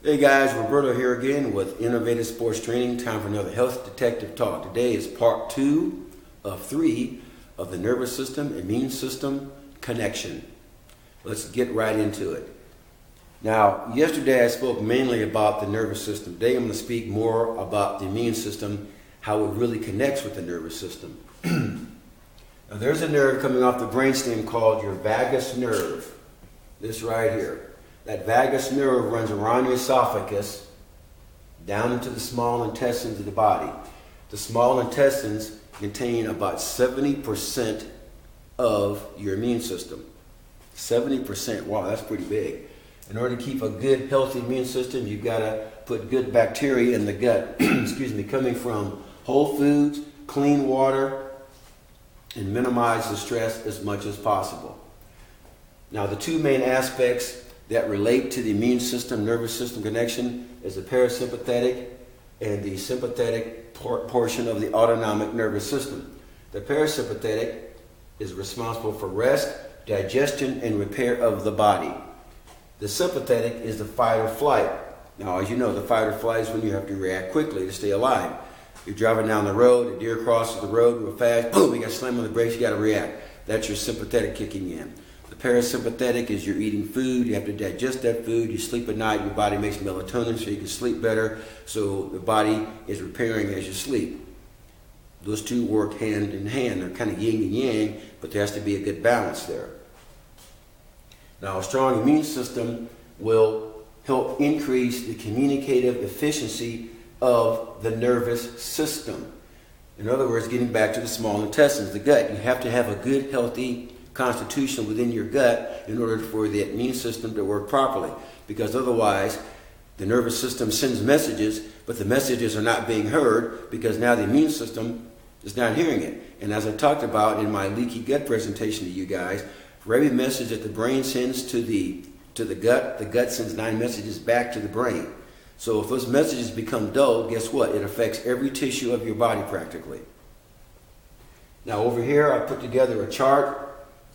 Hey guys, Roberto here again with Innovative Sports Training. Time for another Health Detective Talk. Today is part 2 of 3 of the nervous system, immune system connection. Let's get right into it. Now, yesterday I spoke mainly about the nervous system. Today I'm going to speak more about the immune system, how it really connects with the nervous system. Now, there's a nerve coming off the brainstem called your vagus nerve. This right here. That vagus nerve runs around your esophagus, down into the small intestines of the body. The small intestines contain about 70% of your immune system. 70%, wow, that's pretty big. In order to keep a good, healthy immune system, you've got to put good bacteria in the gut, coming from whole foods, clean water, and minimize the stress as much as possible. Now, the two main aspects that relate to the immune system, nervous system connection is the parasympathetic and the sympathetic portion of the autonomic nervous system. The parasympathetic is responsible for rest, digestion, and repair of the body. The sympathetic is the fight or flight. Now, as you know, the fight or flight is when you have to react quickly to stay alive. You're driving down the road, a deer crosses the road real fast, boom, you got to slam on the brakes, you got to react. That's your sympathetic kicking in. The parasympathetic is you're eating food, you have to digest that food, you sleep at night, your body makes melatonin so you can sleep better, so the body is repairing as you sleep. Those two work hand in hand. They're kind of yin and yang, but there has to be a good balance there. Now, a strong immune system will help increase the communicative efficiency of the nervous system. In other words, getting back to the small intestines, the gut. You have to have a good, healthy constitution within your gut in order for the immune system to work properly, because otherwise the nervous system sends messages, but the messages are not being heard because now the immune system is not hearing it. And as I talked about in my leaky gut presentation to you guys, for every message that the brain sends to the gut sends 9 messages back to the brain. So if those messages become dull, guess what? It affects every tissue of your body practically. Now over here I put together a chart.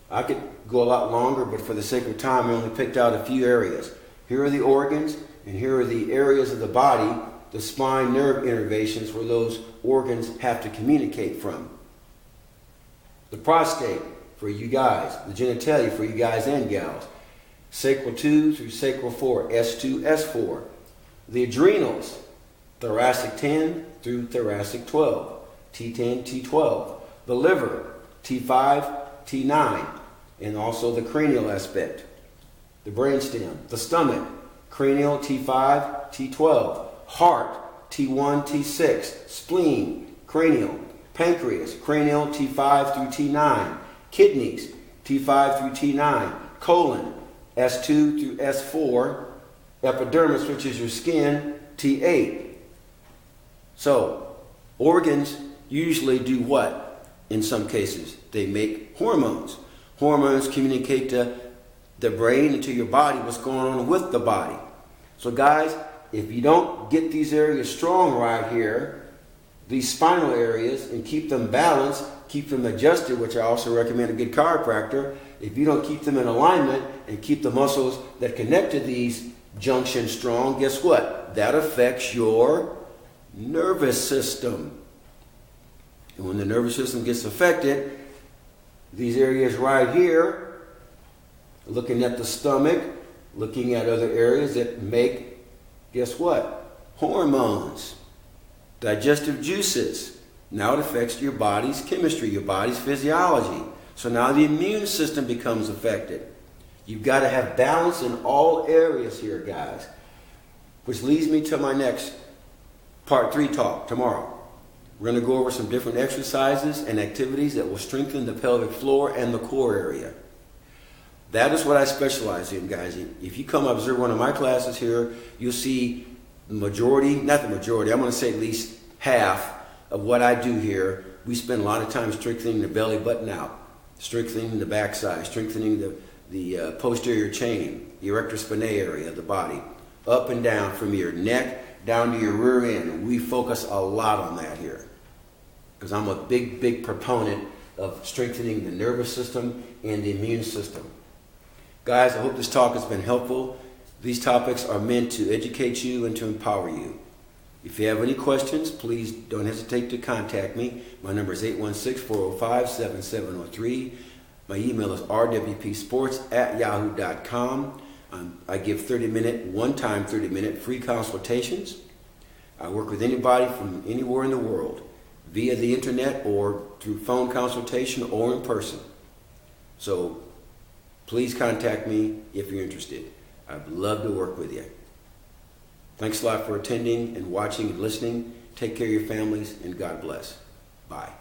I could go a lot longer, but for the sake of time, I only picked out a few areas. Here are the organs, and here are the areas of the body, the spine nerve innervations where those organs have to communicate from. The prostate for you guys, the genitalia for you guys and gals, sacral 2 through sacral 4, S2, S4. The adrenals, thoracic 10 through thoracic 12, T10, T12. The liver, T5, T9, and also the cranial aspect, the brainstem, the stomach, cranial T5, T12, heart, T1, T6, spleen, cranial, pancreas, cranial T5 through T9, kidneys, T5 through T9, colon, S2 through S4, epidermis, which is your skin, T8. So, organs usually do what? In some cases, they make hormones. Hormones communicate to the brain and to your body what's going on with the body. So guys, if you don't get these areas strong right here, these spinal areas, and keep them balanced, keep them adjusted, which I also recommend a good chiropractor, if you don't keep them in alignment and keep the muscles that connect to these junctions strong, guess what? That affects your nervous system. And when the nervous system gets affected, these areas right here, looking at the stomach, looking at other areas that make, guess what? Hormones, digestive juices. Now it affects your body's chemistry, your body's physiology. So now the immune system becomes affected. You've got to have balance in all areas here, guys. Which leads me to my next part 3 talk tomorrow. We're going to go over some different exercises and activities that will strengthen the pelvic floor and the core area. That is what I specialize in, guys. If you come observe one of my classes here, you'll see the majority, not the majority, I'm going to say at least half of what I do here. We spend a lot of time strengthening the belly button out, strengthening the backside, strengthening the posterior chain, the erector spinae area of the body, up and down from your neck down to your rear end. We focus a lot on that here because I'm a big proponent of strengthening the nervous system and the immune system. Guys, I hope this talk has been helpful. These topics are meant to educate you and to empower you. If you have any questions, please don't hesitate to contact me. My number is 816-405-7703. My email is rwpsports@yahoo.com. I give one-time 30-minute free consultations. I work with anybody from anywhere in the world via the internet or through phone consultation or in person. So please contact me if you're interested. I'd love to work with you. Thanks a lot for attending and watching and listening. Take care of your families, and God bless. Bye.